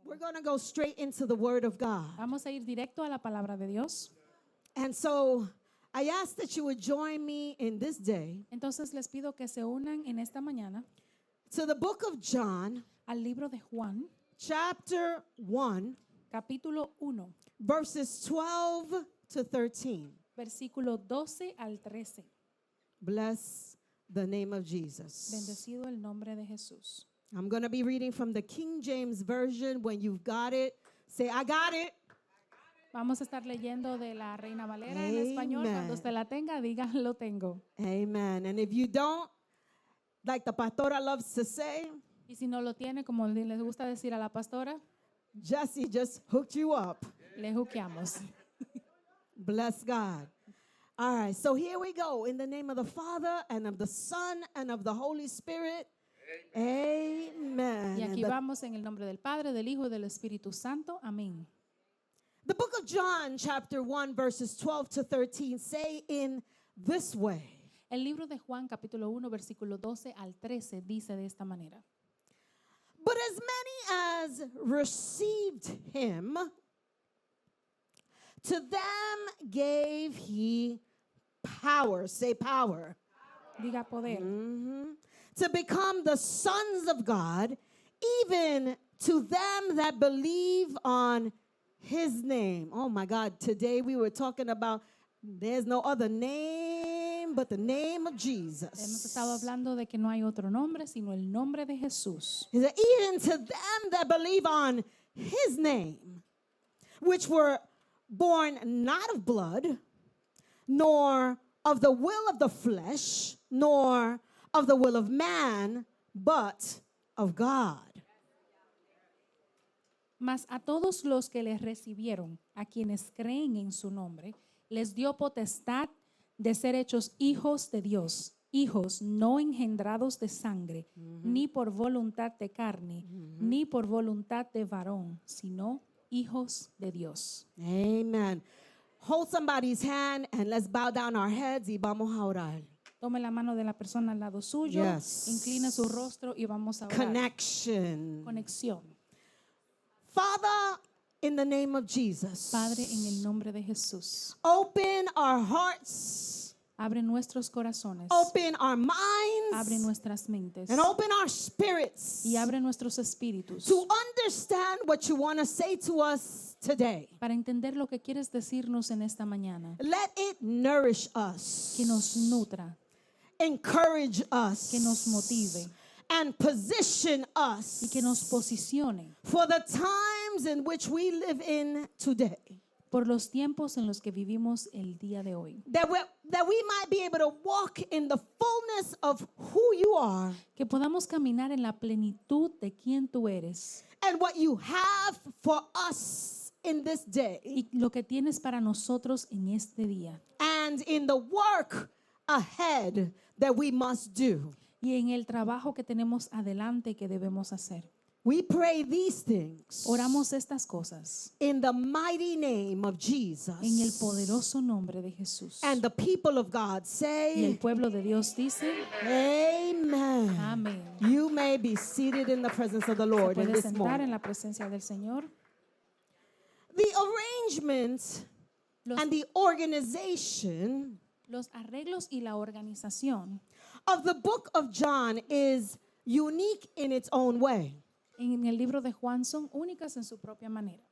We're going to go straight into the Word of God. Vamos a ir directo a la palabra de Dios. And so I ask that you would join me in this day Entonces les pido que se unan en esta mañana to the book of John, al libro de Juan, chapter 1, capítulo 1, verses 12 to 13. versículo 12 al 13. Bless the name of Jesus. Bendecido el nombre de Jesús. I'm going to be reading from the King James Version. When you've got it, say, I got it. Vamos a estar leyendo de la Reina Valera en español. Amen. Cuando usted la tenga, diga, lo tengo. Amen. And if you don't, like the pastora loves to say, Y si no lo tiene, como les gusta decir a la pastora, Jesse just hooked you up. le juqueamos. Bless God. All right, so here we go. In the name of the Father, and of the Son, and of the Holy Spirit. Amen. Y aquí And vamos en el nombre del Padre, del Hijo y del Espíritu Santo. Amén. the book of John, chapter 1, verses 12 to 13, say in this way. El libro de Juan, capítulo 1, versículo 12 al 13, dice de esta manera. But as many as received him, to them gave he power. Say power. Diga poder. To become the sons of God, even to them that believe on his name. Oh my God, today we were talking about there's no other name but the name of Hemos Jesus. estado hablando de que no hay otro nombre sino el nombre de Jesús. He said, even to them that believe on his name, which were born not of blood, nor of the will of the flesh, nor of the will of man, but of God. Mas a todos los que les recibieron, a quienes creen en su nombre, les dio potestad de ser hechos hijos de Dios, hijos no engendrados de sangre, ni por voluntad de carne, ni por voluntad de varón, sino hijos de Dios. Amen. Hold somebody's hand and let's bow down our heads y vamos a orar. Tome la mano de la persona al lado suyo, Yes. incline su rostro y vamos a orar. Connection. Conexión. Father, in the name of Jesus, Padre, en el nombre de Jesús, open our hearts, abre nuestros corazones, open our abre minds, nuestras mentes and open our spirits y abre nuestros espíritus to understand what you want to say to us today. para entender lo que quieres decirnos en esta mañana. Let it nourish us, Que nos nutra, encourage us, que nos motive and position us y que nos posicione for the times in which we live in today. por los tiempos en los que vivimos el día de hoy. That we might be able to walk in the fullness of who you are Que podamos caminar en la plenitud de quien tú eres and what you have for us in this day y lo que tienes para nosotros en este día. and in the work ahead that we must do. Y en el trabajo que tenemos adelante que debemos hacer. We pray these things Oramos estas cosas in the mighty name of Jesus. en el poderoso nombre de Jesús. And the people of God Y el say, pueblo de Dios dice, Amen. amén. You may be seated in the presence of the Lord in Puede this sentar morning. en la presencia del Señor. The arrangement Los, and the organization los arreglos y la organización of the book of John is unique in its own way. en el libro de Juan son únicas en su propia manera.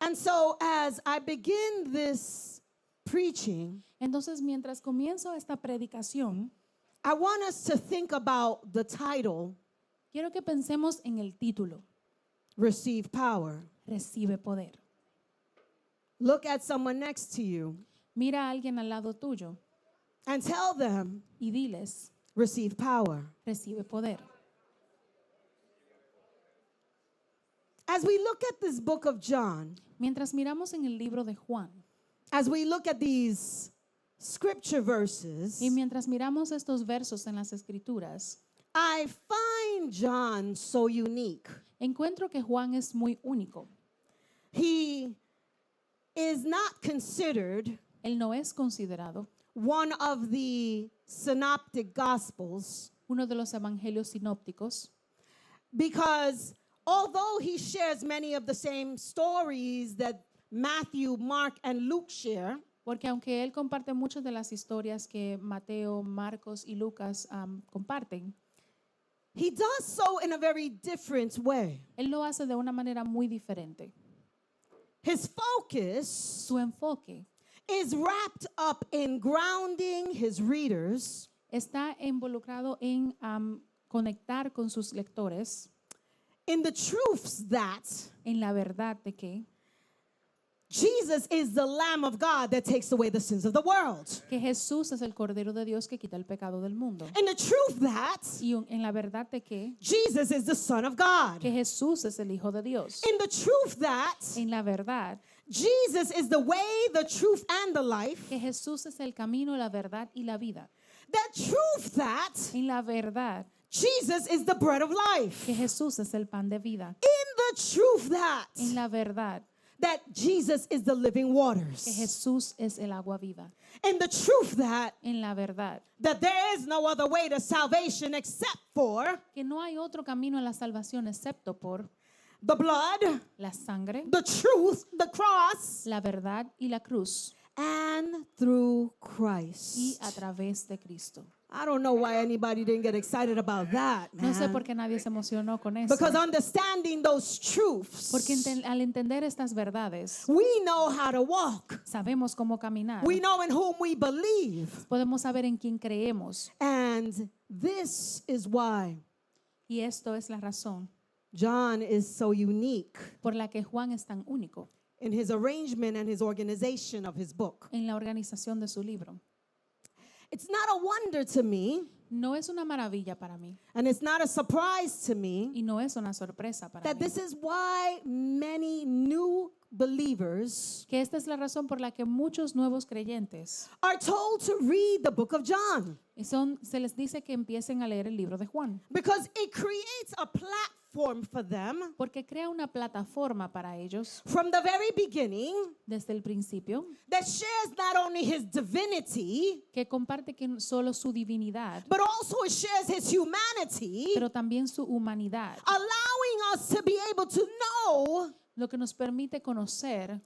And so as I begin this preaching, Entonces, mientras comienzo esta predicación, I want us to think about the title, quiero que pensemos en el título, Receive Power. Recibe poder. Look at someone next to you Mira a alguien al lado tuyo and tell them, y diles, Receive power. recibe poder. As we look at this book of John, Mientras miramos en el libro de Juan as we look at these scripture verses, y mientras miramos estos versos en las escrituras, I find John so unique. encuentro que Juan es muy único. He is not considered Él no es considerado one of the synoptic gospels uno de los evangelios sinópticos because although he shares many of the same stories that Matthew, Mark, and Luke share, Porque aunque él comparte muchas de las historias que Mateo, Marcos y Lucas comparten, he does so in a very different way. él lo hace de una manera muy diferente. His focus Su enfoque is wrapped up in grounding his readers está involucrado en conectar con sus lectores in the truths that en la verdad de que Jesus is the Lamb of God that takes away the sins of the world. Jesús es el Cordero de Dios que quita el pecado del mundo. In the truth that Y en la verdad de que Jesus is the Son of God. Jesús es el Hijo de Dios. In the truth that En la verdad Jesus is the way, the truth, and the life. que Jesús es el camino, la verdad y la vida. That truth that En la verdad Jesus is the bread of life. que Jesús es el pan de vida. In the truth that En la verdad Jesus is the living que waters. Jesús es el agua viva. In the truth that En la verdad there is no other way to salvation except for que no hay otro camino a la salvación excepto por the blood, la sangre, the truth, the cross, la verdad y la cruz and through y Christ. a través de Cristo. I don't know why anybody didn't get excited about that, No sé man. por qué nadie se emocionó con eso. Because understanding those truths, Porque al entender estas verdades, we know how to walk. sabemos cómo caminar. We know in whom we believe. Podemos saber en quién creemos. And this is why Y esto es la razón John is so unique por la que Juan es tan único in his arrangement and his organization of his book. en la organización de su libro. It's not a wonder to me, No es una maravilla para mí and it's not a surprise to me, y no es una sorpresa para that mí. this is why many new believers Que esta es la razón por la que muchos nuevos creyentes are told to read the book of John, se les dice que empiecen a leer el libro de Juan. because it creates a platform for them Porque crea una plataforma para ellos from the very beginning desde el principio that shares not only his divinity, que comparte que solo su divinidad, but also it shares his humanity, pero también su humanidad, allowing us to be able to know lo que nos permite conocer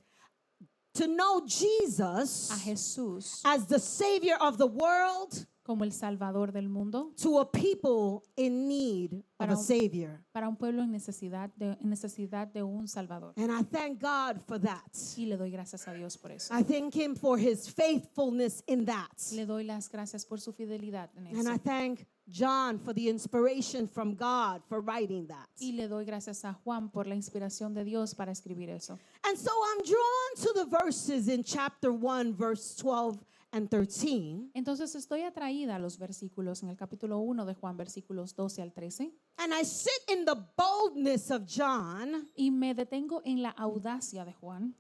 to Jesus a Jesús as the Savior of the world como el Salvador del mundo to a people in need of Para a un- Savior. para un pueblo en necesidad de un Salvador. And I thank God for that. Y le doy gracias a Dios por eso. I thank Him for His faithfulness in that. Le doy las gracias por su fidelidad en And I eso. thank John for the inspiration from God for writing that. Y le doy gracias a Juan por la inspiración de Dios para escribir eso. And so I'm drawn to the verses in chapter 1, verse 12 and 13. Entonces estoy atraída a los versículos en el capítulo 1 de Juan, versículos 12 al 13, And I sit in the boldness of John y me detengo en la audacia de Juan,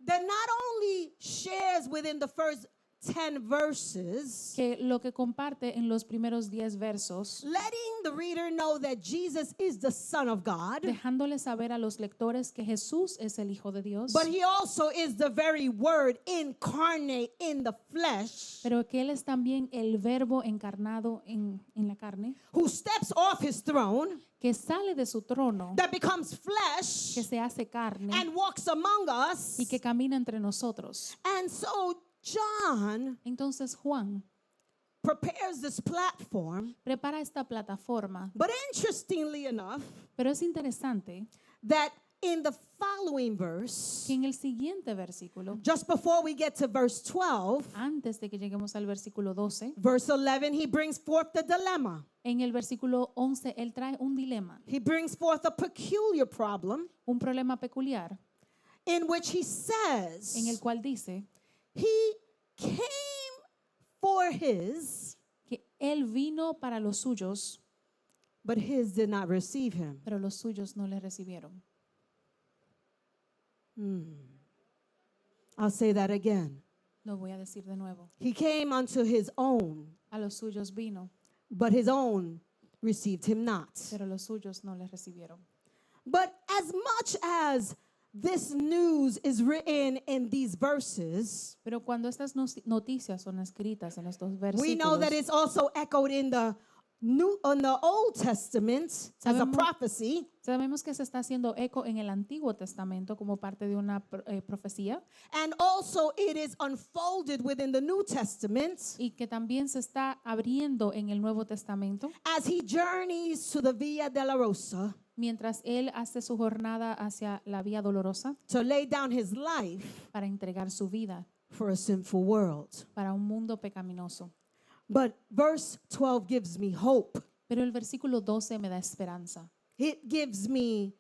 that not only shares within the first 10 verses, que lo que comparte en los primeros 10 versos, letting the reader know that Jesus is the Son of God, dejándole saber a los lectores que Jesús es el Hijo de Dios, but He also is the very Word incarnate in the flesh, pero que Él es también el verbo encarnado en la carne, who steps off His throne, que sale de su trono, that becomes flesh, que se hace carne and walks among us. y que camina entre nosotros. And so John Entonces Juan prepares this platform, prepara esta plataforma, but interestingly enough, pero es interesante that in the following verse, que en el siguiente versículo, just before we get to verse 12, antes de que lleguemos al versículo 12, verse 11, he brings forth the dilemma. en el versículo 11, él trae un dilema, He brings forth a peculiar problem un problema peculiar, in which he en el says, cual dice he came for his, que él vino para los suyos, but his did not receive him. pero los suyos no le recibieron. I'll say that again. Lo voy a decir de nuevo. He came unto his own, A los suyos vino, but his own received him not. pero los suyos no le recibieron. But as much as this news is written in these verses, Pero cuando estas noticias son escritas en estos we know versículos, that it's also echoed in the on the Old Testament as a Sabemos- prophecy, Sabemos que se está haciendo eco en el Antiguo Testamento como parte de una profecía and also it is unfolded within the New Testament y que también se está abriendo en el Nuevo Testamento as he journeys to the Via Dolorosa mientras él hace su jornada hacia la Vía Dolorosa to lay down his life para entregar su vida for a sinful world. para un mundo pecaminoso. But verse 12 gives me hope. Pero el versículo 12 me da esperanza. It gives me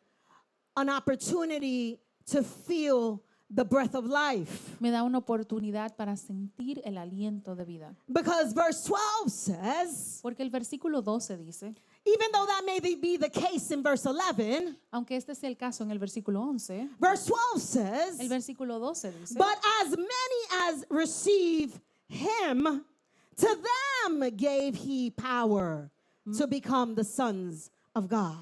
an opportunity to feel the breath of life. Me da una oportunidad para sentir el aliento de vida. Because verse 12 says, Porque el versículo 12 dice, even though that may be the case in verse 11, aunque este sea el caso en el versículo 11, verse 12 says, el versículo 12 dice, but as many as receive him, to them gave he power to become the sons of God.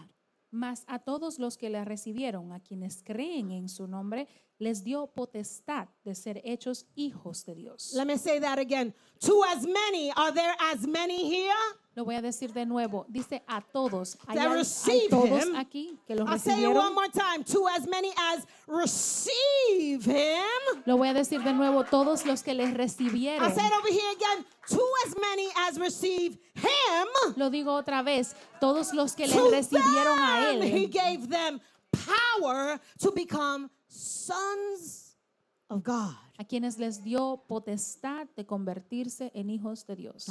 mas a todos los que le recibieron, a quienes creen en su nombre, les dio potestad de ser hechos hijos de Dios. Let me say that again. To as many, are there as many here? Lo voy a decir de nuevo. Dice a todos. ¿Hay, That hay receive todos him. aquí que los I'll say it one recibieron? more time. To as many as receive him. Lo voy a decir de nuevo. Todos los que les I'll recibieron. say it over here again. To as many as receive him. Lo digo otra vez. Todos los que le To recibieron a them, he él. gave them power to become sons of God. A quienes les dio potestad de convertirse en hijos de Dios.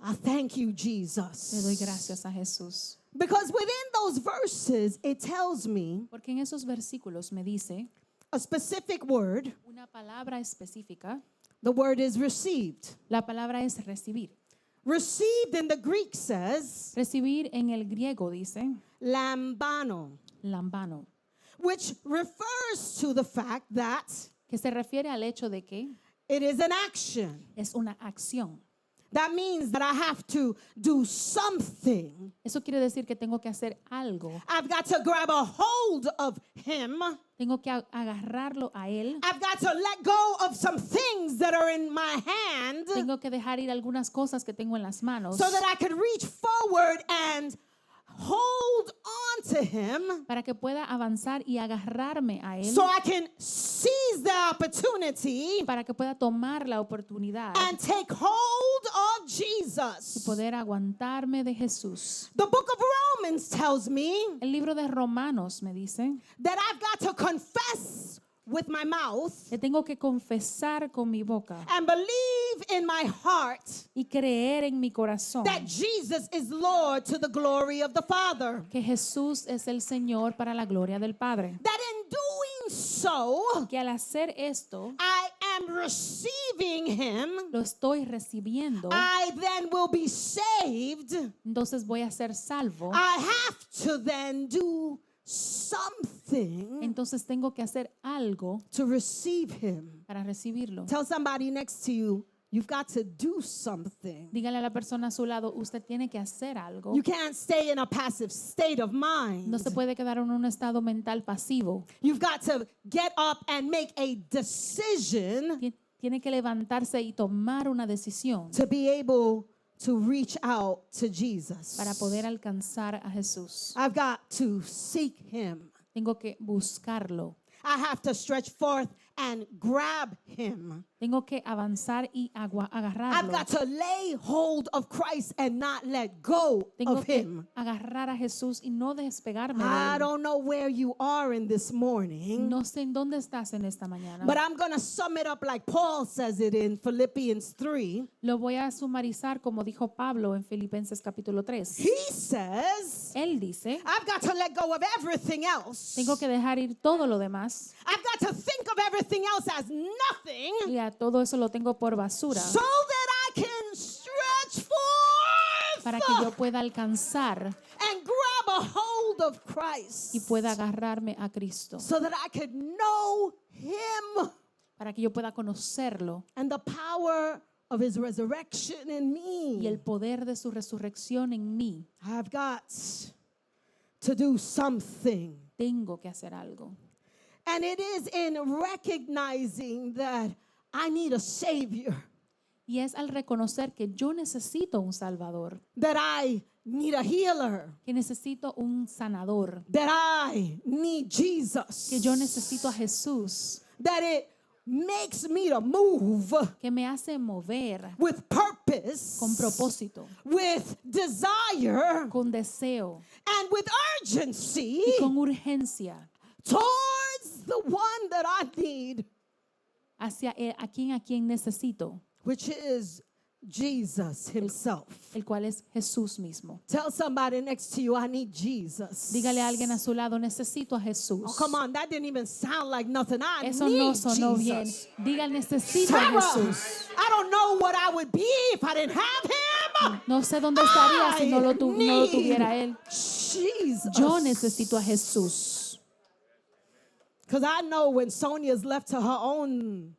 I thank you, Le doy Jesus. gracias a Jesús. Because within those verses, it tells me Porque en esos versículos me dice a specific word. una palabra específica. The word is received. La palabra es recibir. Received in the Greek says Recibir en el griego dice lambano, lambano, which refers to the fact that que se refiere al hecho de que it is an action. es una acción. That means that I have to do something. Eso quiere decir que tengo que hacer algo. I've got to grab a hold of him. Tengo que agarrarlo a él. I've got to let go of some things that are in my hand Tengo que dejar ir algunas cosas que tengo en las manos so that I could reach forward and hold on to him para que pueda avanzar y agarrarme a él, so I can seize the opportunity para que pueda tomar la oportunidad and take hold of y Jesus. poder aguantarme de Jesús. The book of Romans tells me El libro de Romanos me dice that I've got to confess with my mouth que tengo que confesar con mi boca and believe in my heart y creer en mi corazón that Jesus is Lord to the glory of the Father. que Jesús es el Señor para la gloria del Padre. That in doing so, Que al hacer esto, I am receiving him. lo estoy recibiendo, I then will be saved. entonces voy a ser salvo. I have to then do something Entonces tengo que hacer algo to receive him. para recibirlo. Tell somebody next to you, you've got to do something. Dígale a la persona a su lado, usted tiene que hacer algo. You can't stay in a passive state of mind. No se puede quedar en un estado mental pasivo. You've got to get up and make a decision Tiene que levantarse y tomar una decisión to be able to reach out to Jesus. para poder alcanzar a Jesús. I've got to seek him. Tengo que buscarlo. I have to stretch forth and grab him. Tengo que avanzar y I've agarrarlo. got to lay hold of Christ and not let go Tengo of que him. agarrar a Jesús y no despegarme I de él. don't know where you are in this morning, No sé en dónde estás en esta mañana. but I'm going to sum it up like Paul says it in Philippians 3. Lo voy a sumarizar como dijo Pablo en Filipenses capítulo 3. He says, Él dice, I've got to let go of everything else. tengo que dejar ir todo lo demás I've got to think of everything else as nothing y a todo eso lo tengo por basura so that I can stretch forth para que yo pueda alcanzar and grab a hold of Christ y pueda agarrarme a Cristo, so that I could know him para que yo pueda conocerlo and the power of his resurrection in y el me. poder de su resurrección en mí. I've got to do something. Tengo que hacer algo. And it is in recognizing that I need a savior. Y es al reconocer que yo necesito un Salvador, that I need a healer, que necesito un sanador, that I need Jesus, que yo necesito a Jesús, that it makes me to move que me hace mover with purpose, con propósito, with desire, con deseo and with urgency y con urgencia towards the one that I need, hacia a quien necesito, which is Jesus himself. el cual es Jesús mismo. Tell somebody next to you, I need Jesus. Dígale a alguien a su lado, necesito a Oh, Jesús. come on, that didn't even sound like nothing. I Eso need no sonó bien. Jesus. Diga, necesito a Sarah, Jesús. I don't know what I would be if I didn't have him. No sé dónde estaría si no lo need tuviera Él. Jesus. Yo necesito a Jesús. Because I know when Sonia's left to her own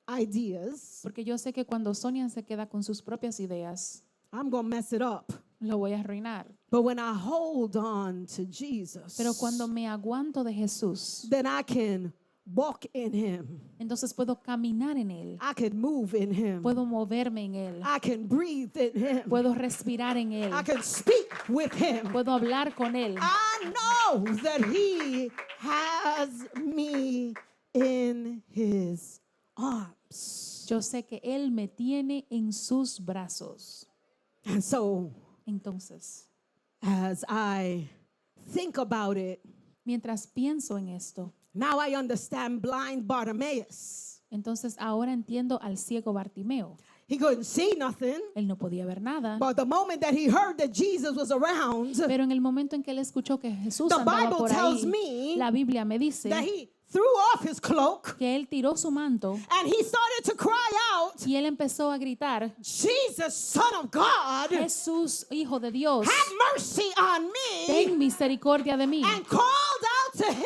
ideas, Porque yo sé que cuando Sonia se queda con sus propias ideas, I'm going to mess it up. lo voy a arruinar. But when I hold on to Jesus, Pero cuando me aguanto de Jesús, then I can walk in him. entonces puedo caminar en Él. I can move in him. Puedo moverme en Él. I can breathe in him. Puedo respirar en Él. I can speak with him. Puedo hablar con Él. I know that he has me in his arms. Yo sé que Él me tiene en sus brazos. And so, Entonces, as I think about it, mientras pienso en esto, now I understand blind Bartimaeus. entonces ahora entiendo al ciego Bartimeo. He couldn't see nothing, Él no podía ver nada, but the moment that he heard that Jesus was around, pero en el momento en que él escuchó que Jesús The andaba Bible por tells ahí, me la Biblia me dice that he threw off his cloak que él tiró su manto and he started to cry out, y él empezó a gritar, Jesus, Son of God, Jesús, Hijo de Dios, have mercy on me, ten misericordia de mí. and called out to him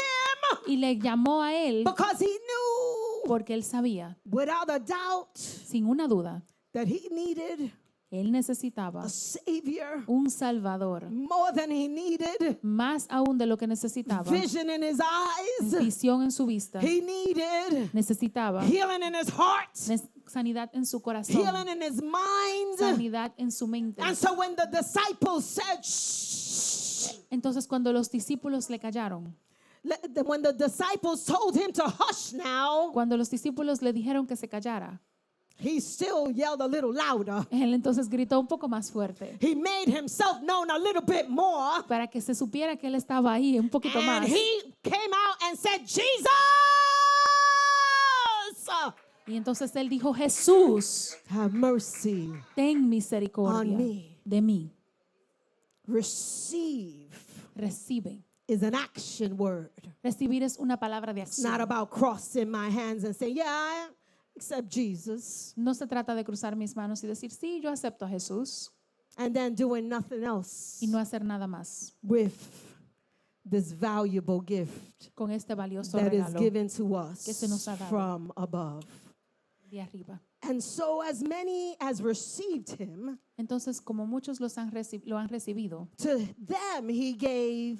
Y le llamó a él because he knew porque él sabía, without a doubt sin una duda, that he needed que él necesitaba a Savior un Salvador, more than he needed más aún de lo que necesitaba, vision in his eyes. visión en su vista, He needed necesitaba healing in his heart, sanidad en su corazón, healing in his mind. sanidad en su mente. And so when the disciples said, shh, Entonces cuando los discípulos le callaron, when the disciples told him to hush now, cuando los discípulos le dijeron que se callara, he still yelled a little louder. él entonces gritó un poco más fuerte He made himself known a little bit more. para que se supiera que él estaba ahí un poquito And más. he came out and said, Jesus! Y entonces él dijo, Jesús, Have mercy. ten misericordia On me. de mí. Receive Recibe. is an action word. Recibir es una palabra de It's not acción. about crossing my hands and saying, yeah, I accept Jesus. No se trata de cruzar mis manos y decir, sí, yo acepto a Jesús And then doing nothing else y no hacer nada más with this valuable gift con este valioso that is regalo given to que se nos us ha dado. from above. de arriba. And so as many as received him, Entonces, como muchos lo han recibido, to them he gave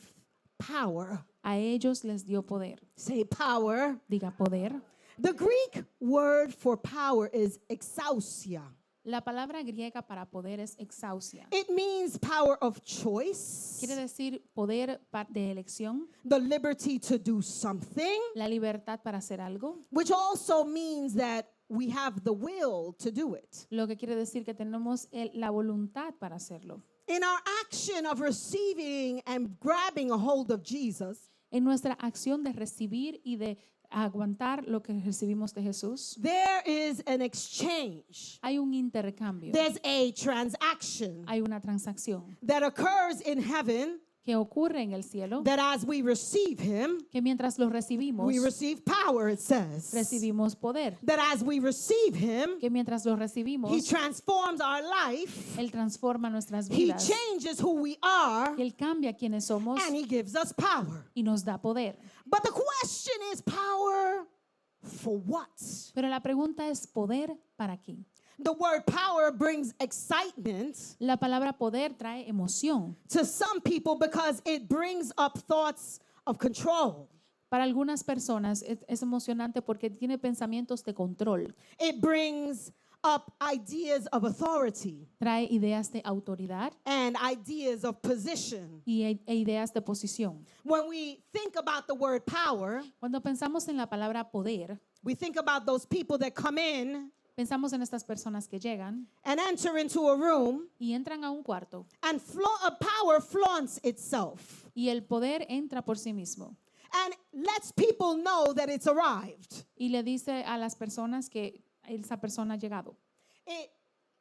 power. a ellos les dio poder. Say power. Diga poder. The Greek word for power is exousia. La palabra griega para poder es exousia. It means power of choice, Quiere decir poder de elección, the liberty to do something, la libertad para hacer algo, which also means that we have the will to do it. lo que quiere decir que tenemos la voluntad para hacerlo. In our action of receiving and grabbing a hold of Jesus, En nuestra acción de recibir y de aguantar lo que recibimos de Jesús, there is an exchange. hay un intercambio, There's a transaction hay una transacción that occurs in heaven que ocurre en el cielo, that as we receive him, que mientras lo recibimos, we receive power, it says. recibimos poder, That as we receive him, que mientras lo he recibimos, transforms our life, Él transforma nuestras he vidas, changes who we are, Él cambia quiénes somos and he gives us power. y nos da poder. But the question is power for what? Pero la pregunta es, ¿poder para qué? The word power brings excitement La palabra poder trae emoción. to some people because it brings up thoughts of control. Para algunas personas es emocionante porque tiene pensamientos de control. It brings up ideas of authority trae ideas de autoridad and ideas of position. e ideas de posición. When we think about the word power, Cuando pensamos en la palabra poder, we think about those people that come in pensamos en estas personas que llegan and enter into a room, y entran a un cuarto and power flaunts itself y el poder entra por sí mismo and lets people know that it's arrived. y le dice a las personas que esa persona ha llegado. It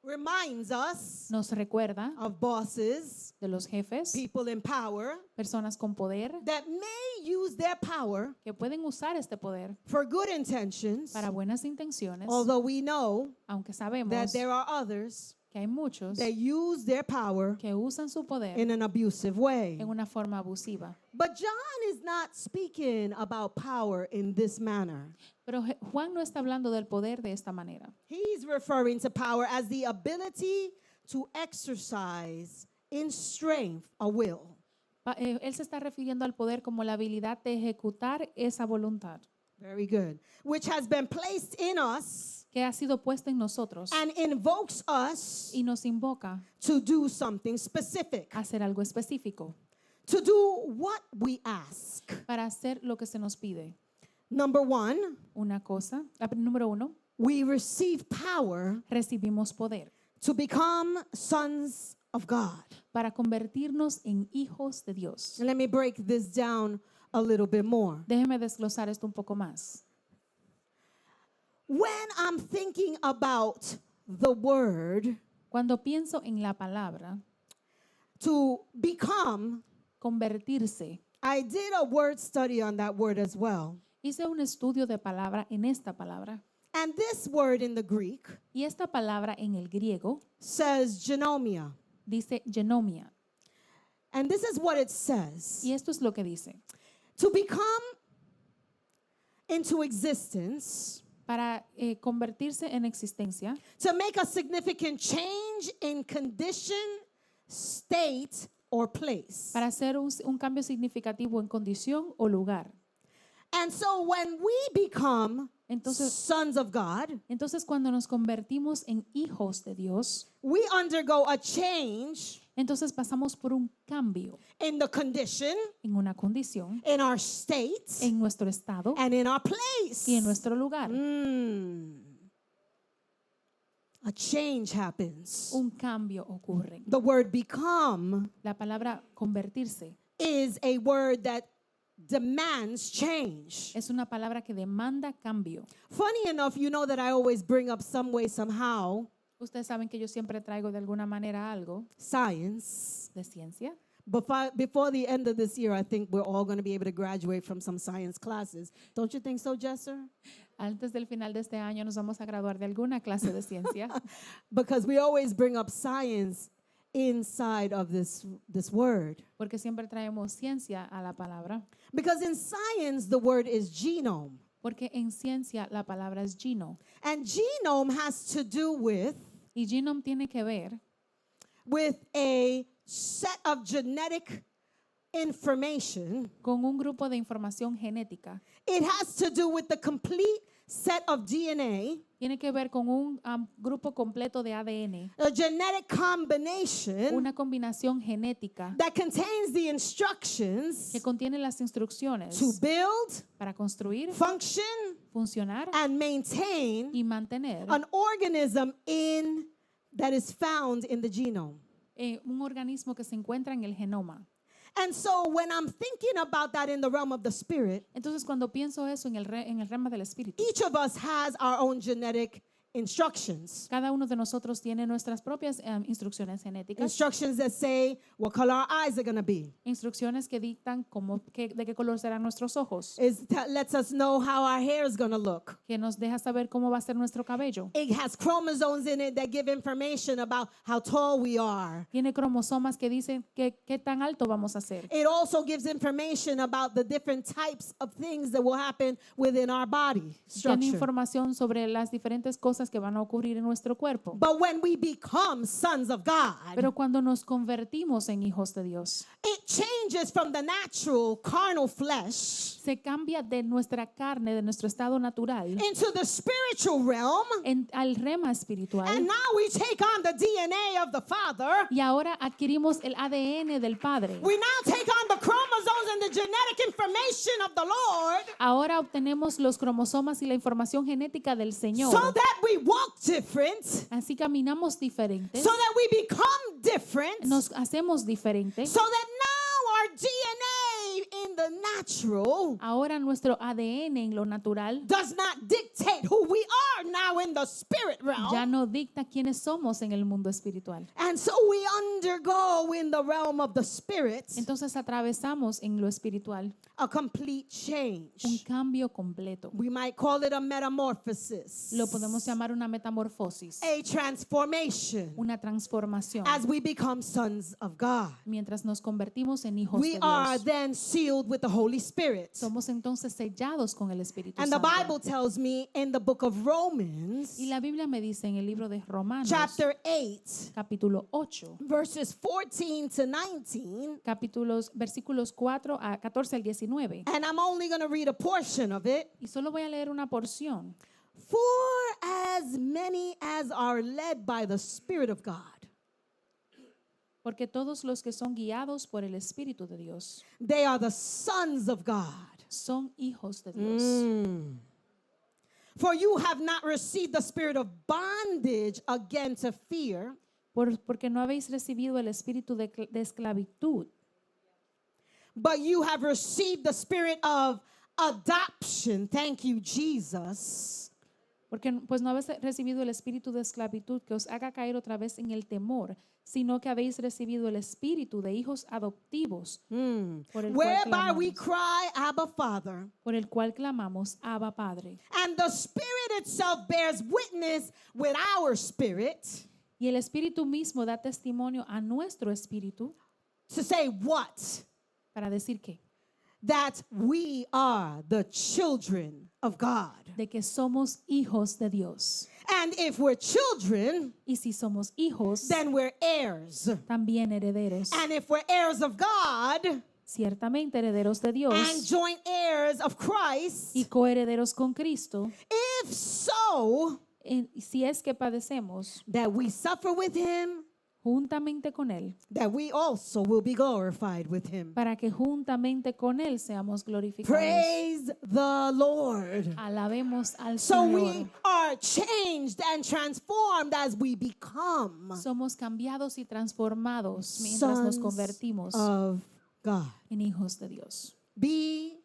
reminds us Nos recuerda of bosses, de los jefes, people in power, personas con poder that may use their power que pueden usar este poder for good intentions, para buenas intenciones, although we know aunque sabemos that there are others que hay muchos that use their power que usan su poder in an abusive way. en una forma abusiva. But John is not speaking about power in this manner. Pero Juan no está hablando del poder de esta manera. He's referring to power as the ability to exercise in strength a will. Él se está refiriendo al poder como la habilidad de ejecutar esa voluntad Very good. Which has been placed in us que ha sido puesta en nosotros and invokes us y nos invoca to do something specific. a hacer algo específico, To do what we ask. para hacer lo que se nos pide. Number one, Una cosa, número uno, we receive power recibimos poder to become sons of God. para convertirnos en hijos de Dios. And let me break this down a little bit more. Déjeme desglosar esto un poco más. When I'm thinking about the word Cuando pienso en la palabra, to become, convertirse, I did a word study on that word as well. hice un estudio de palabra en esta palabra. And this word in the Greek Y esta palabra en el griego says genomia. dice genomia. And this is what it says. Y esto es lo que dice. To become into existence, Para convertirse en existencia, to make a significant change in condition, state, or place. para hacer un cambio significativo en condición o lugar. And so when we become Entonces, sons of God, entonces cuando nos convertimos en hijos de Dios, we undergo a change entonces pasamos por un cambio in the condition, en una condición, in our state, en nuestro estado and in our place. y en nuestro lugar. A change happens. Un cambio ocurre. The word become La palabra convertirse is a word that demands change. es una palabra que demanda cambio. Funny enough, you know that I always bring up some way, somehow, Ustedes saben que yo siempre traigo de alguna manera algo science. de ciencia. Before the end of this year, I think we're all going to be able to graduate from some science classes. Don't you think so, Jesser? Antes del final de este año nos vamos a graduar de alguna clase de ciencia Because we always bring up science inside of this word. porque siempre traemos ciencia a la palabra. Because in science, the word is genome. Porque en ciencia la palabra es genome. And genome has to do Y genome tiene que ver with a set of genetic information. con un grupo de información genética. It has to do with the complete set of DNA, Tiene que ver con un grupo completo de ADN. a genetic combination Una combinación genética that contains the instructions que contiene las instrucciones to build, para construir, function, funcionar and maintain y mantener an organism that is found in the genome. un organismo que se encuentra en el genoma. And so when I'm thinking about that in the realm of the spirit, Entonces, cuando pienso eso en el rama del espíritu, each of us has our own genetic instructions. cada uno de nosotros tiene nuestras propias instrucciones genéticas, Instructions that say what color our eyes are going to be. instrucciones que dictan de qué color serán nuestros ojos, Lets us know how our hair is going to look. que nos deja saber cómo va a ser nuestro cabello. It has chromosomes in it that give information about how tall we are. Tiene cromosomas que dicen qué tan alto vamos a ser. It also gives information about the different types of things that will happen within our body Tiene structure. información sobre las diferentes cosas que van a ocurrir en nuestro cuerpo. But when we become sons of God, Pero cuando nos convertimos en hijos de Dios, it changes from the natural carnal flesh se cambia de nuestra carne, de nuestro estado natural, into the spiritual realm. al rema espiritual. And now we take on the DNA of the Father. Y ahora adquirimos el ADN del Padre. We now take on the chromosomes and the genetic information of the Lord Ahora obtenemos los cromosomas y la información genética del Señor. so that we walk different, Así caminamos diferentes, so that we become different, nos hacemos diferentes. so that now our DNA in the natural Ahora nuestro ADN en lo natural does not dictate who we are now in the spirit ya realm. no dicta quiénes somos en el mundo espiritual. And so we undergo in the realm of the spirit Entonces atravesamos en lo espiritual a complete un change. cambio completo. We might call it a metamorphosis, Lo podemos llamar una metamorfosis, a transformation una transformación. as we become sons of God. Mientras nos convertimos en hijos We de are Dios, then sealed with the Holy Spirit. somos entonces sellados con el Espíritu And the Santo. Bible tells me in the book of Romans, Y la Biblia me dice en el libro de Romanos, chapter 8, capítulo 8, verses 14 to 19, versículos 4 a 14 al 19. and I'm only going to read a portion of it. Y solo voy a leer una porción. For as many as are led by the Spirit of God, Porque todos los que son guiados por el Espíritu de Dios they are the sons of God. son hijos de Dios. For you have not received the spirit of bondage again to fear, Porque no habéis recibido el espíritu de esclavitud, but you have received the spirit of adoption. Thank you, Jesus. porque pues no habéis recibido el espíritu de esclavitud que os haga caer otra vez en el temor, sino que habéis recibido el espíritu de hijos adoptivos, por el cual Whereby we clamamos, cry, Abba, Father. por el cual clamamos, Abba Padre. And the Spirit itself bears witness with our spirit Y el espíritu mismo da testimonio a nuestro espíritu to say what? para decir que That we are the children of God. de que somos hijos de Dios. And if we're children, Y si somos hijos, then we're heirs. también herederos. And if we're heirs of God Ciertamente herederos de Dios and joint heirs of Christ, y coherederos con Cristo, if so, si es que padecemos that we suffer with him, juntamente con Él, that we also will be glorified with him. para que juntamente con Él seamos glorificados. Praise the Lord. Alabemos al So we Señor. are changed and transformed as we become Somos cambiados y transformados mientras nos sons convertimos of God. en hijos de Dios. Be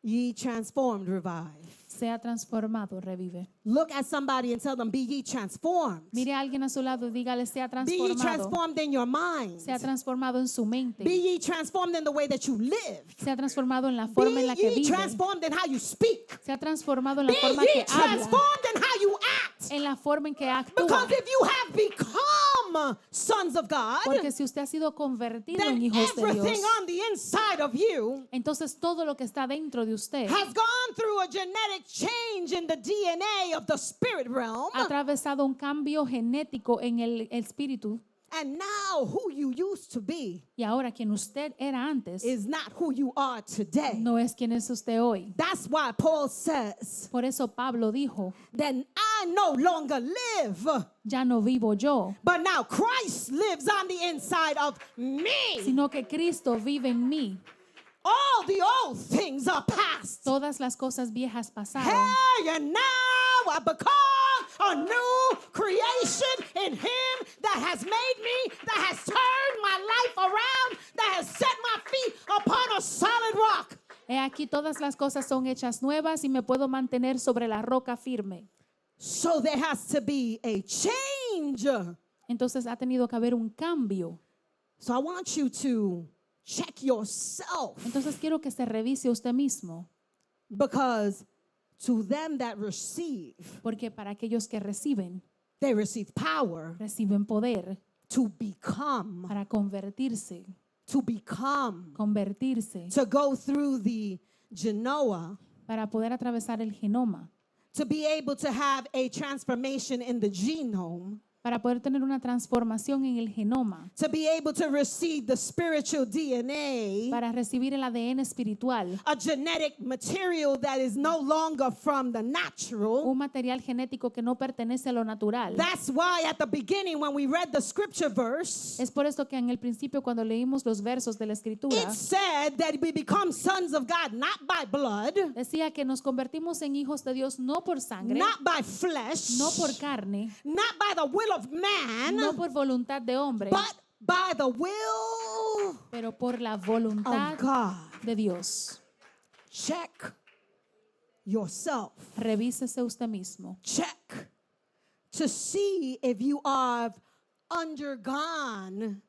ye transformed, revive. Sea transformado, revive. Look at somebody and tell them, be ye transformed. Mire a alguien a su lado y dígale, sea Be ye transformado. transformed in your mind. Sea transformado en su mente. Be ye transformed in the way that you live. Sea transformado en la Be forma en la que ye vive. transformed in how you speak. Sea transformado en la Be forma ye que habla. transformed in how you act. En la forma en que actúa. Because if you have become sons of God, Porque si usted ha sido convertido en then hijos de Dios, everything on the inside of you entonces todo lo que está dentro de usted has gone through a genetic change in the DNA of the spirit realm. ha atravesado un cambio genético en el espíritu. And now who you used to be Y ahora quien usted era antes is not who you are today. no es quien es usted hoy. That's why Paul says, Por eso Pablo dijo, then I no longer live, ya no vivo yo, but now Christ lives on the inside of me. sino que Cristo vive en mí. All the old things are past. Todas las cosas viejas pasaron. Hey, and now I become a new creation in him that has made me, that has turned my life around, that has set my feet upon a solid rock. He aquí todas las cosas son hechas nuevas y me puedo mantener sobre la roca firme. So there has to be a change. Entonces ha tenido que haber un cambio. So I want you to check yourself, Entonces quiero que se revise usted mismo, because to them that receive, porque para aquellos que reciben, they receive power reciben poder to become, para convertirse, convertirse, to go through the genoa, para poder atravesar el genoma, to be able to have a transformation in the genome, para poder tener una transformación en el genoma, to be able to receive the spiritual DNA, para recibir el ADN espiritual, a genetic material that is no longer from the natural. un material genético que no pertenece a lo natural. That's why at the beginning when we read the scripture verse, Es por esto que en el principio cuando leímos los versos de la escritura, it said that we become sons of God not by blood, decía que nos convertimos en hijos de Dios no por sangre, not by flesh, no por carne, not by the will of man, no por voluntad de hombre, but by the will pero por la of voluntad God. de Dios. Check yourself. Revísese usted mismo. Check to see if you have undergone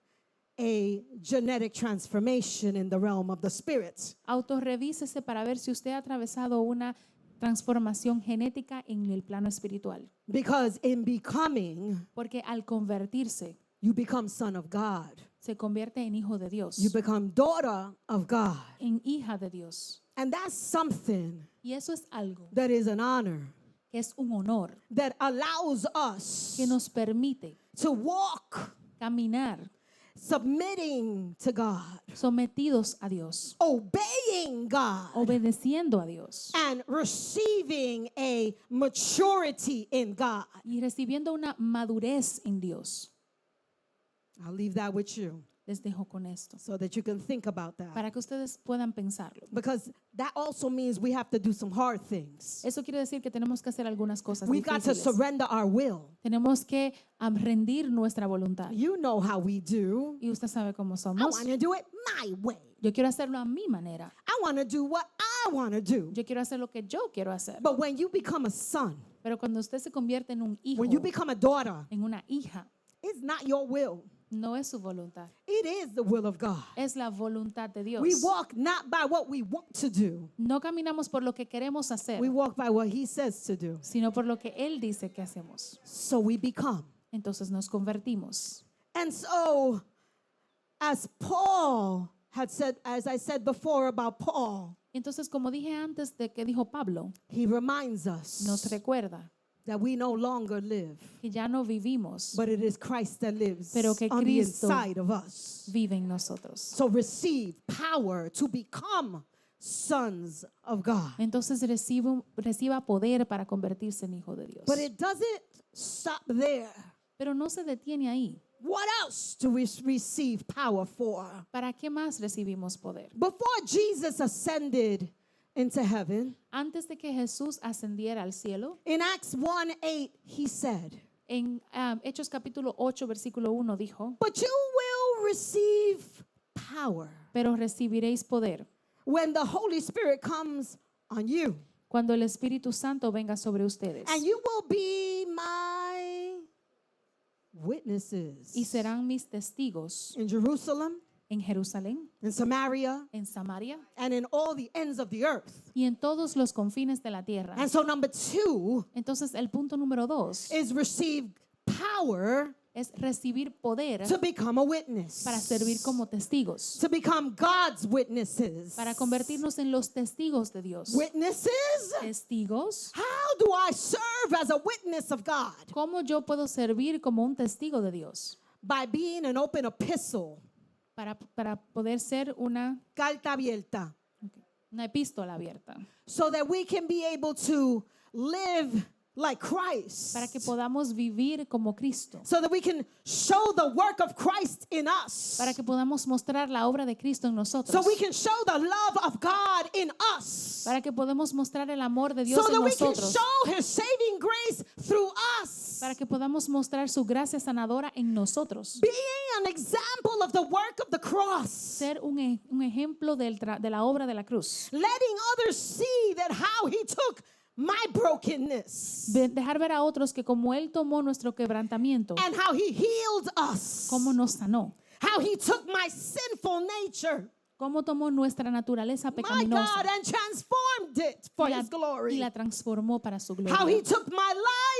a genetic transformation in the realm of the spirit. Autorrevísese para ver si usted ha atravesado una transformación genética en el plano espiritual. Because in becoming, Porque al convertirse, you become son of God. se convierte en hijo de Dios, You become daughter of God. en hija de Dios. And that's something Y eso es algo that is an honor que es un honor that allows us que nos permite to walk caminar submitting to God, sometidos a Dios, obeying God, obedeciendo a Dios and receiving a maturity in God. y recibiendo una madurez en Dios. I'll leave that with you Les dejo con esto so that you can think about that. para que ustedes puedan pensarlo. Because that also means we have to do some hard things. Eso quiere decir que tenemos que hacer algunas cosas We've got to difíciles. surrender our will. Tenemos que rendir nuestra voluntad. You know how we do. Y usted sabe cómo I somos. want to do it my way. Yo quiero hacerlo a mi manera. I want to do what I want to do. Yo quiero hacer lo que yo quiero hacer. But when you become a son, Pero cuando usted se convierte en un hijo, when you become a daughter, en una hija, it's not your will. no es su voluntad. It is the will of God. Es la voluntad de Dios. We walk not by what we want to do. No caminamos por lo que queremos hacer, We walk by what he says to do. sino por lo que Él dice que hacemos. So we become. Entonces nos convertimos. And so, as Paul had said, as I said before about Paul, Entonces, como dije antes de que dijo Pablo, he reminds us nos recuerda that we no longer live, que ya no vivimos, but it is Christ that lives Pero que on the Cristo inside of us. vive en nosotros. So receive power to become sons of God. Entonces reciba poder para convertirse en hijo de Dios. But it doesn't stop there. Pero no se detiene ahí. What else do we receive power for? ¿Para qué más recibimos poder? Before Jesus ascended into heaven, Antes de que Jesús ascendiera al cielo, in Acts 1:8, he said, en Hechos capítulo 8, versículo 1 dijo, "But you will receive power pero recibiréis poder when the Holy Spirit comes on you, cuando el Espíritu Santo venga sobre ustedes. and you will be my witnesses Y serán mis testigos in Jerusalem, en Jerusalén, in Samaria, en Samaria and in all the ends of the earth." y en todos los confines de la tierra. And so number 2 Entonces el punto número 2 is receive power es recibir poder to become a witness, para servir como testigos, to become God's witnesses. para convertirnos en los testigos de Dios. Witnesses? Testigos. How do I serve as a witness of God? ¿Cómo yo puedo servir como un testigo de Dios? By being an open epistle, Para poder ser carta abierta, una epístola abierta. so that we can be able to live like Christ, Para que podamos vivir como Cristo. so that we can show the work of Christ in us, Para que podamos mostrar la obra de Cristo en nosotros. so we can show the love of God in us, Para que podamos mostrar el amor de Dios so en that we can nosotros. show His saving grace through us, Para que podamos mostrar su gracia sanadora en nosotros. being an example of the work of the cross, Ser un ejemplo de la obra de la cruz. letting others see that how He took my brokenness Dejar ver a otros que como Él tomó nuestro quebrantamiento, and how He healed us, cómo nos sanó, how He took my sinful nature, cómo tomó nuestra naturaleza my pecaminosa God, and transformed it for y la, His glory, y la transformó para su how gloria. He took my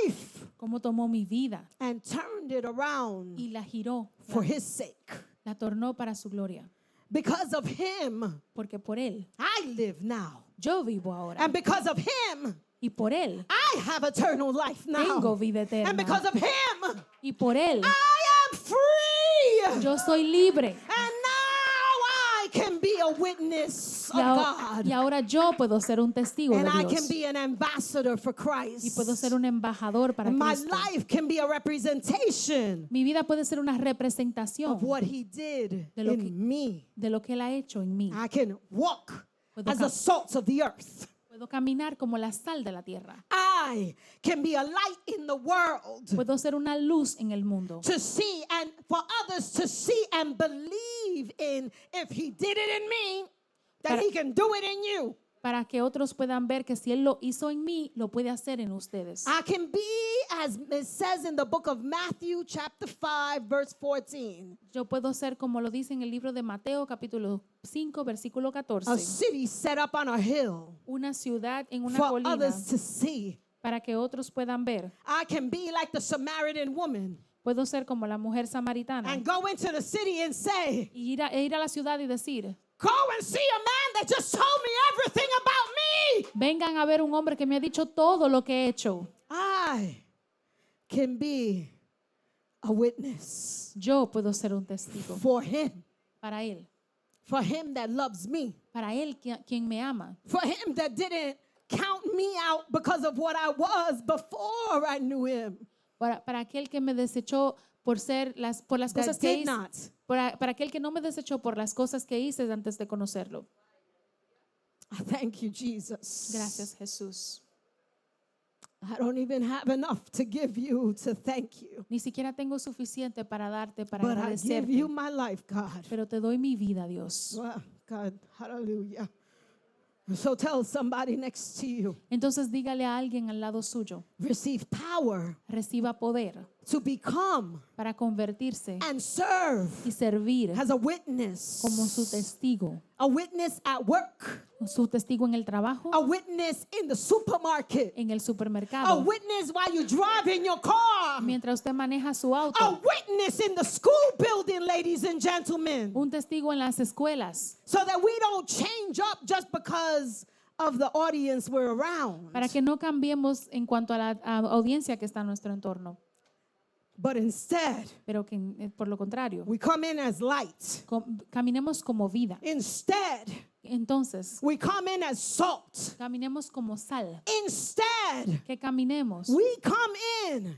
life Cómo tomó mi vida and turned it around y la giró, for His sake. la tornó para su gloria. Because of Him, Porque por Él I live now. yo vivo ahora. And because of Him, Y por Él I have eternal life now. tengo vida eterna. And because of him, Y por Él I am free. yo soy libre. And now I can be a witness of God. Y ahora yo puedo ser un testigo de And I can Dios. be an ambassador for Y puedo Christ. ser un embajador para My Cristo. life can be a representation Mi vida puede ser una of representación what he did De lo que- in me. de lo que Él ha hecho en mí. I can walk Puedo as the cam- salt of the earth. Puedo caminar como la sal de la tierra. I can be a light in the world Puedo ser una luz en el mundo. to see and for others to see and believe in. If he did it in me, that Para- he can do it in you. Para que otros puedan ver que si Él lo hizo en mí, lo puede hacer en ustedes. I can be, as it says in the book of Matthew, chapter 5, verse 14, Yo puedo ser como lo dice en el libro de Mateo capítulo 5 versículo a 14. city set up on a hill Una ciudad en una for colina others to see. para que otros puedan ver. I can be like the Samaritan woman Puedo ser como la mujer samaritana and go into the city and say, y ir a la ciudad y decir, go and see a man that just told me everything about me. vengan a ver un hombre que me ha dicho todo lo que he hecho. I can be a witness Yo puedo ser un testigo for him that loves me, para Él quien me ama, for him that didn't count me out because of what I was before I knew him, para aquel que me desechó por las that cosas que did hice, not. para aquel que no me desechó por las cosas que hice antes de conocerlo. I thank you, Jesus. Gracias, Jesús. I don't even have enough to give you to thank you, Ni siquiera tengo suficiente para darte, para but I give agradecerte, you my life, God. pero te doy mi vida, Dios. Wow, God, hallelujah. So tell somebody next to you, Entonces dígale a alguien al lado suyo, receive power reciba poder to become para convertirse and serve y servir as a witness, como su testigo. a witness at work, Su testigo en el trabajo, a witness in the supermarket, en el a supermercado, witness while you drive in your car, mientras usted maneja su a auto, witness in the school building, ladies and gentlemen, un testigo en las escuelas, so that we don't change up just because of the audience we're around, para que no cambiemos en cuanto a la audiencia que está en nuestro entorno, but instead pero que por lo contrario, we come in as light. caminemos como vida. Instead, Entonces, we come in as salt. caminemos como sal, Instead, que caminemos, we come in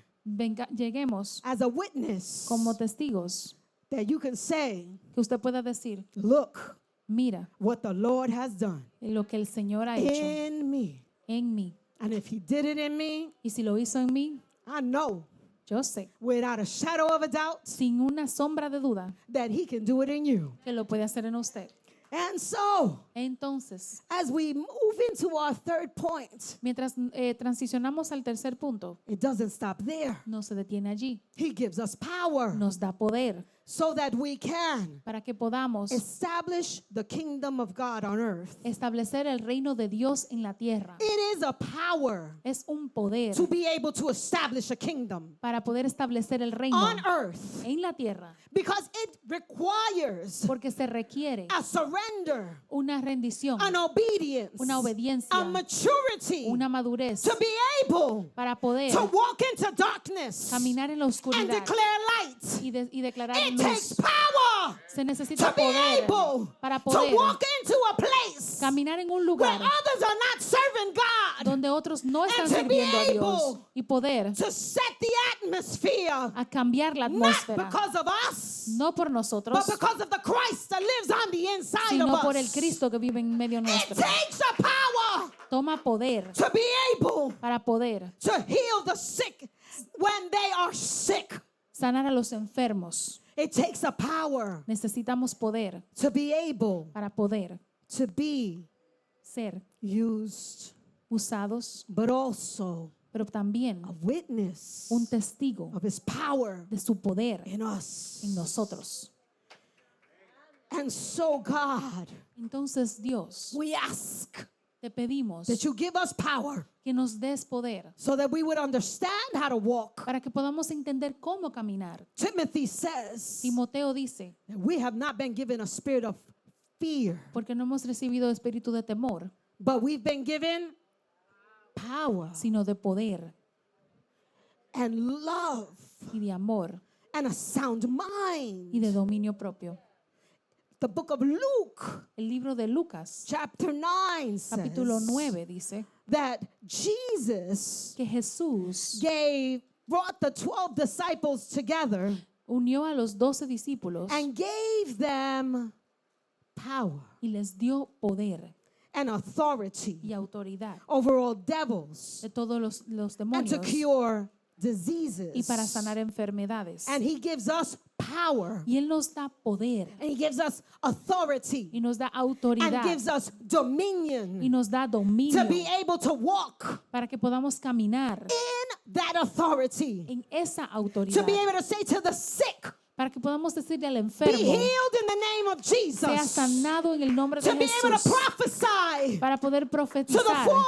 lleguemos as a witness como testigos, that you can say, que usted pueda decir, look mira what the Lord has done lo que el Señor ha hecho in me. en mí. And if he did it in me, Y si lo hizo en mí, I know yo sé, without a shadow of a doubt sin una sombra de duda, that he can do it in you. que lo puede hacer en usted. And so, Entonces, as we move into our third point, mientras transicionamos al tercer punto, it doesn't stop there. no se detiene allí. He gives us power Nos da poder so that we can para que podamos establish the kingdom of God on earth. establecer el reino de Dios en la tierra. It is a power Es un poder to be able to establish a kingdom para poder establecer el reino on earth en la tierra, because it requires porque se requiere a surrender, una rendición, an obedience, una obediencia, a maturity una madurez to be able para poder to walk into darkness caminar en la and oscuridad declare light. y declarar It takes luz. power Se to necesita be poder able para to poder walk into a place caminar en un where lugar others are not serving God, donde otros no están And to be sirviendo a Dios able y poder to set the atmosphere, a cambiar la not atmósfera, because of us, no por nosotros, but because of the Christ that lives on the inside sino of por el us. Cristo que vive en medio It nuestro. takes a power Toma poder to be able para poder to heal the sick when they are sick. sanar a los enfermos. It takes a power Necesitamos poder to be able para poder to be ser used, usados, but also pero también a witness un testigo of his power de su poder in us. en nosotros. And so, God, Entonces, Dios, we ask te pedimos that you give us power que nos des poder so that we would understand how to walk. para que podamos entender cómo caminar. Timothy says Timoteo dice, that we have not been given a spirit of fear, porque no hemos recibido espíritu de temor, but we've been given power sino de poder and love y de amor and a sound mind. y de dominio propio. The book of Luke, El libro de Lucas, chapter 9, capítulo says 9, dice that Jesus que Jesús brought the 12 disciples together unió a los 12 discípulos and gave them power y les dio poder and authority y autoridad over all devils de todos los and to demonios cure diseases. y para sanar enfermedades. And he gives us power Y Él nos da poder and he gives us authority y nos da and autoridad gives us dominion y nos da to dominio be able to walk para que podamos caminar in that authority, en esa to autoridad, be able to say to the sick, para que podamos decirle al be enfermo, healed in the name of sea Jesus, sanado en el nombre to de be able to Jesús, prophesy para poder to the profetizar four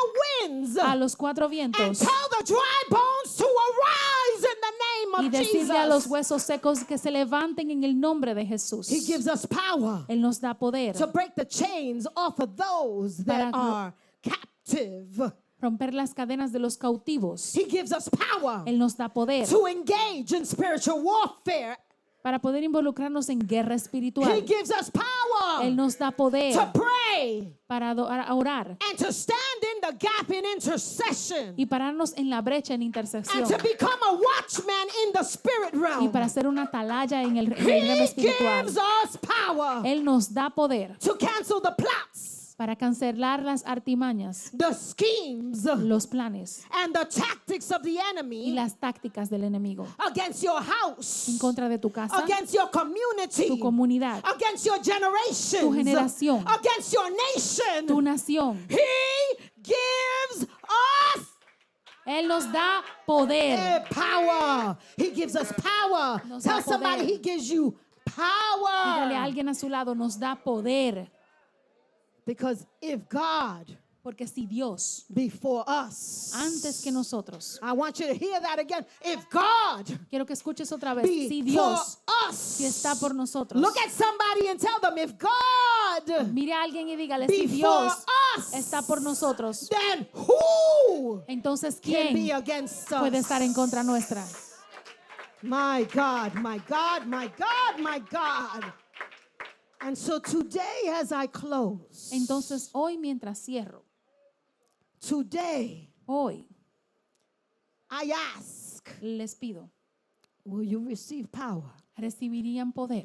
winds a los cuatro and vientos tell the dry bones to arise in the name y of decirle a los Jesus. huesos secos que se levanten en el nombre de Jesús. He gives us power Él nos da poder, to break the chains off of those that Para- are captive. romper las cadenas de los cautivos. He gives us power Él nos da poder to engage in spiritual warfare. para poder involucrarnos en guerra He espiritual. gives us power Él nos da poder to pray para orar and to stand in the gap in intercession y pararnos en la brecha en and intercesión to become a watchman in the spirit y realm. para hacer una atalaya en el realm He espiritual. gives us power Él nos da poder to cancel the plots, para cancelar las artimañas, the schemes, los planes and the tactics of the y enemy las tácticas del enemigo against your en house, contra de tu casa, against your community, tu comunidad, against your generation, tu generación, against your nation. tu nación. He gives us Él nos da poder. power. He gives us power. Nos Tell da somebody poder. he gives you Dígale a power. alguien a su lado, nos da poder. Because if God Porque si Dios, before us, antes que nosotros, I want you to hear that again. If God quiero que escuches otra vez, si before Dios, us, si está por nosotros, look at somebody and tell them, if God mire a alguien y dígale, si before Dios us, está por nosotros, then who entonces can be ¿quién against puede us? estar en contra nuestra? My God, my God, my God, my God. And so today, as I close, Entonces hoy mientras cierro, today hoy I ask, les pido, will you receive power recibirían poder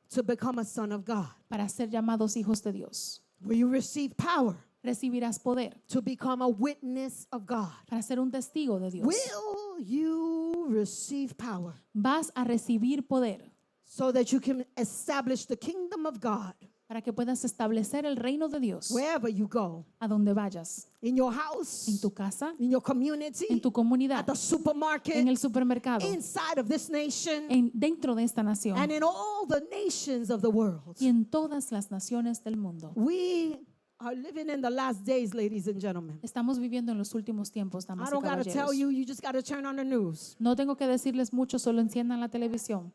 to become a son of God? para ser llamados hijos de Dios. Will you receive power Recibirás poder to become a witness of God? para ser un testigo de Dios. Will you receive power Vas a recibir poder so that you can establish the kingdom of God para que puedas establecer el reino de Dios wherever you go? a donde vayas, In your house, en tu casa, in your community, en tu at comunidad, the supermarket, en el supermercado, inside of this nation, dentro de esta nación and in all the nations of the world. y en todas las naciones del mundo. We are living in the last days, ladies and gentlemen. Estamos viviendo en los últimos tiempos, I damas y don't got to tell caballeros. you, you just got to turn on the news. No tengo que decirles mucho, solo enciendan la televisión.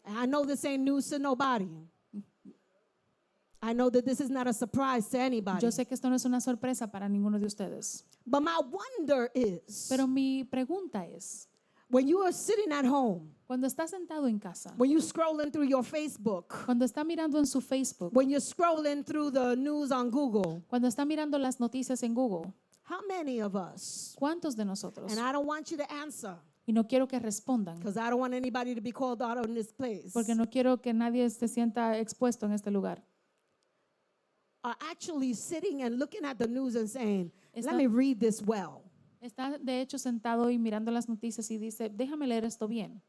And I know this ain't news to nobody. I know that this is not a surprise to anybody. Yo sé que esto no es una sorpresa para ninguno de ustedes. But my wonder is, Pero mi pregunta es, when you are sitting at home, cuando está sentado en casa, when you're scrolling through your Facebook, cuando está mirando en su Facebook, when you're scrolling through the news on Google, cuando está mirando las noticias en Google, how many of us, ¿cuántos de nosotros? and I don't want you to answer, Y no quiero que respondan, because I don't want anybody to be called out in this place, porque no quiero que nadie se sienta expuesto en este lugar. are actually sitting and looking at the news and saying, let Está- me read this well. Está de hecho sentado y mirando las noticias y dice, déjame leer esto bien,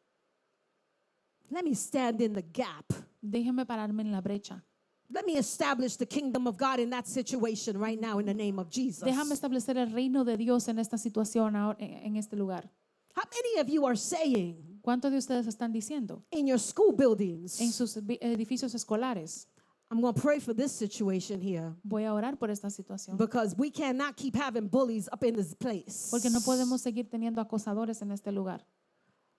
Let me stand in the gap. déjame pararme en la brecha, Let me establish the kingdom of God in that situation right now in the name of Jesus. déjame establecer el reino de Dios en esta situación, ahora, en este lugar. How many of you are saying ¿Cuántos de ustedes están diciendo in your school buildings, en sus edificios escolares? I'm going to pray for this situation here Voy a orar por esta situación, because we cannot keep having bullies up in this place. porque no podemos seguir teniendo acosadores en este lugar.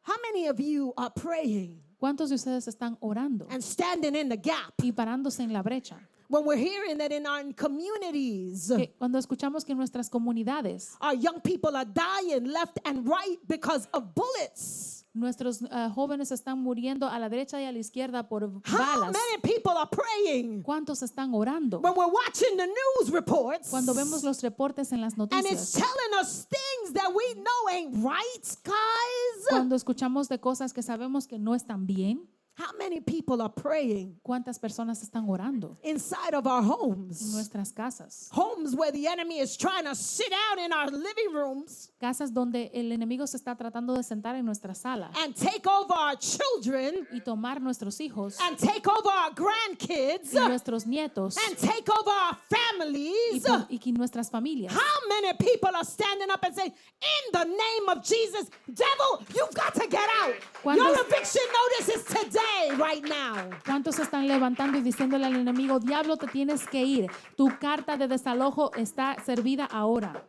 How many of you are praying ¿Cuántos de ustedes están orando and standing in the gap y parándose en la brecha when we're hearing that in our communities, que cuando escuchamos que en nuestras comunidades our young people are dying left and right because of bullets. nuestros jóvenes están muriendo a la derecha y a la izquierda por How balas. many people are praying ¿Cuántos están orando? when we're watching the news reports Cuando vemos los reportes en las and it's noticias, telling us things that we know ain't right, guys? cuando escuchamos de cosas que sabemos que no están bien, How many people are praying ¿cuántas personas están orando inside of our en homes? nuestras casas? Homes where the enemy is trying to sit down in our living rooms Casas donde el enemigo se está tratando de sentar en nuestra sala and take over our children y tomar nuestros hijos and take over our grandkids y nuestros nietos and take over our families. y nuestras familias. How many people are standing up and saying, in the name of Jesus, devil, you've got to get out. Your ¿Cuántos- eviction notice is today, right now. ¿Cuántos se están levantando y diciéndole al enemigo, diablo, te tienes que ir? Tu carta de desalojo está servida ahora.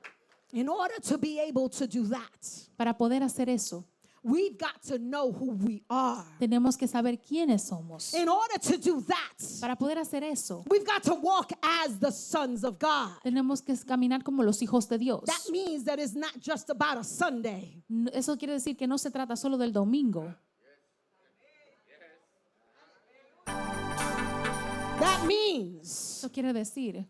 In order to be able to do that, Para poder hacer eso, we've got to know who we are. tenemos que saber quiénes somos. In order to do that, Para poder hacer eso, we've got to walk as the sons of God. tenemos que caminar como los hijos de Dios. That means that it's not just about a Sunday. Eso quiere decir que no se trata solo del domingo. That means Eso quiere decir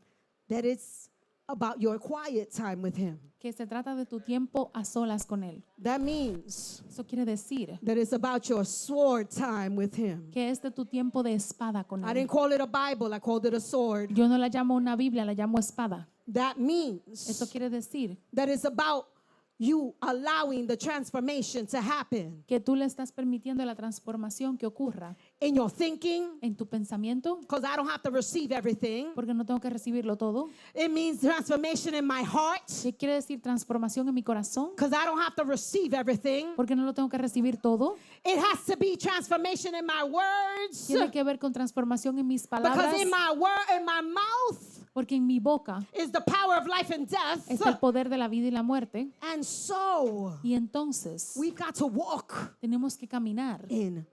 that it's about your quiet time with Him. que se trata de tu tiempo a solas con Él. That means Eso quiere decir that it's about your sword time with Him. que es de tu tiempo de espada con I Él. didn't call it a Bible, I called it a sword. Yo no la llamo una Biblia, la llamo espada. That means Eso quiere decir that it's about you allowing the transformation to happen que tú le estás permitiendo la transformación que ocurra in your thinking, en tu pensamiento, because I don't have to receive everything. porque no tengo que recibirlo todo. It means transformation in my heart, ¿Qué quiere decir transformación en mi corazón? because I don't have to receive everything. Porque no lo tengo que recibir todo. It has to be transformation in my words, Tiene que ver con transformación en mis palabras, because in my word, in my mouth porque en mi boca is the power of life and death. está el poder de la vida y la muerte. And so Y entonces we've got to walk tenemos que caminar in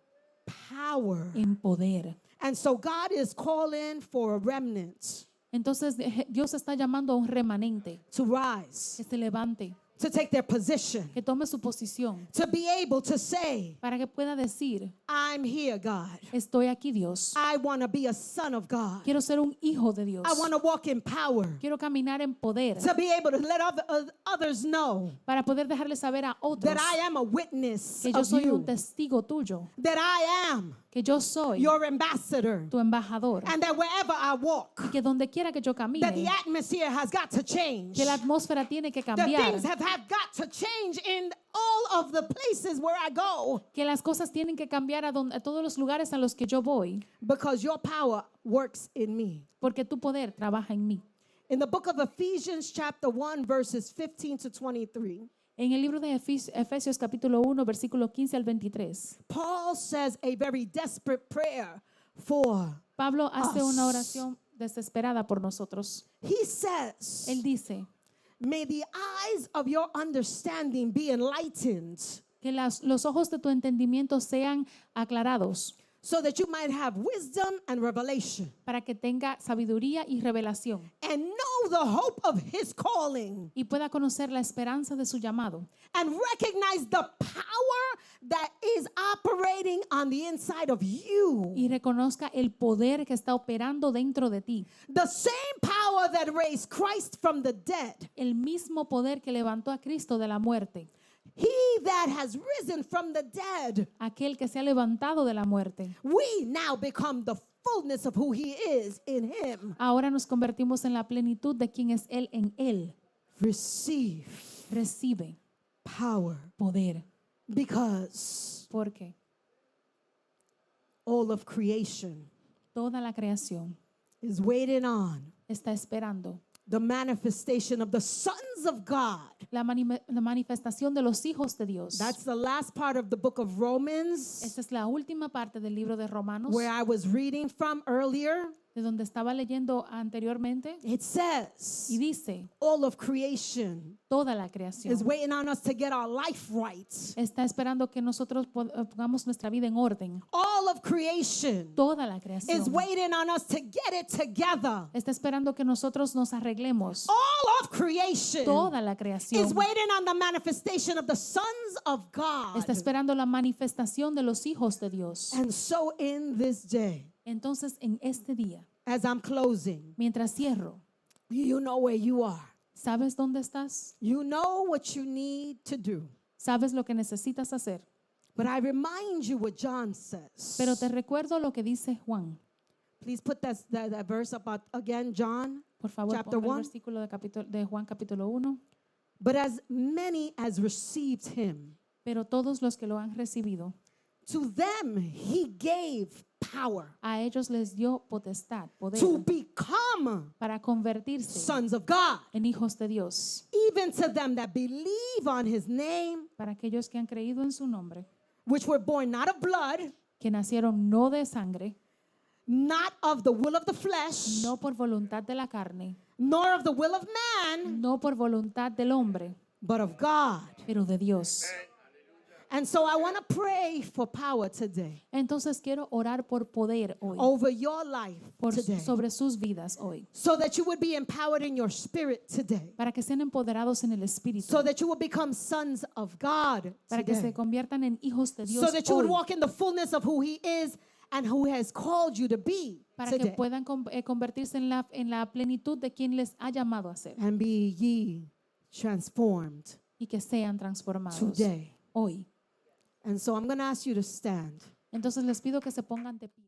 power. en poder. And so God is calling for a remnant Entonces Dios está llamando a un remanente to rise, que se levante, to take their position, que tome su posición to be able to say, para que pueda decir, I'm here, God. estoy aquí, Dios. I want to be a son of God. Quiero ser un hijo de Dios. I want to walk in power, Quiero caminar en poder to be able to let others know para poder dejarle saber a otros that I am a witness que yo of soy un you, testigo tuyo, that I am que yo soy your ambassador, tu embajador and that wherever I walk, y que donde quiera que yo that the camine, atmosphere has got to change. que la atmósfera tiene que That cambiar, things have got to change in all of the places where I go, que las cosas tienen que cambiar a todos los lugares a los que yo voy, because your power works in me. porque tu poder trabaja en mí. In the book of Ephesians chapter 1 verses 15 to 23, En el libro de Efesios capítulo 1, versículo 15 al 23, Paul says a very desperate prayer for Pablo hace us. una oración desesperada por nosotros. He says, Él dice may the eyes of your understanding be enlightened, que los ojos de tu entendimiento sean aclarados so that you might have wisdom and revelation, para que tenga sabiduría y revelación and know the hope of his calling, y pueda conocer la esperanza de su llamado and recognize the power that is operating on the inside of you. y reconozca el poder que está operando dentro de ti. The same power that raised Christ from the dead. El mismo poder que levantó a Cristo de la muerte. He that has risen from the dead. Aquel que se ha levantado de la muerte. We now become the fullness of who he is in him. Ahora nos convertimos en la plenitud de quien es Él en Él. Receive Recibe power, poder. because Porque all of creation toda la creación is waiting on está esperando the manifestation of the sons of God. la manifestación de los hijos de Dios. That's the last part of the book of Romans Esta es la última parte del libro de Romanos where I was reading from earlier. de donde estaba leyendo anteriormente, it says, y dice, all of creation toda la creación is waiting on us to get our life right. está esperando que nosotros pongamos nuestra vida en orden. All of creation Toda la is creación waiting on us to get it together. está esperando que nosotros nos arreglemos. All of creation Toda la is creación waiting on the manifestation of the sons of God. está esperando la manifestación de los hijos de Dios. And so in this day, Entonces, en este día, as I'm closing, mientras cierro, you know where you are. ¿sabes dónde estás? You know what you need to do. ¿Sabes lo que necesitas hacer? But I remind you what John says. Pero te recuerdo lo que dice Juan. Please put that verse up again, John. Por favor, Chapter ponga el 1. versículo de Juan capítulo 1. But as many as received him, Pero todos los que lo han recibido, to them he gave power a ellos les dio potestad, poder, to become para convertirse sons of God, en hijos de Dios. even to them that believe on his name, Para aquellos que han creído en su nombre, which were born not of blood, que nacieron no de sangre, not of the will of the flesh, no por voluntad de la carne, nor of the will of man, no por voluntad del hombre, but of God. pero de Dios. And so I want to pray for power today Entonces quiero orar por poder hoy, over your life today, sobre sus vidas hoy, so that you would be empowered in your spirit today, para que sean empoderados en el Espíritu, so that you would become sons of God para que se today, conviertan en hijos de Dios so that you would hoy, walk in the fullness of who he is and who has called you to be para que today, puedan convertirse en la plenitud de quien les ha llamado a ser and be ye transformed y que sean transformados today. hoy. And so I'm going to ask you to stand. Entonces les pido que se pongan de pie.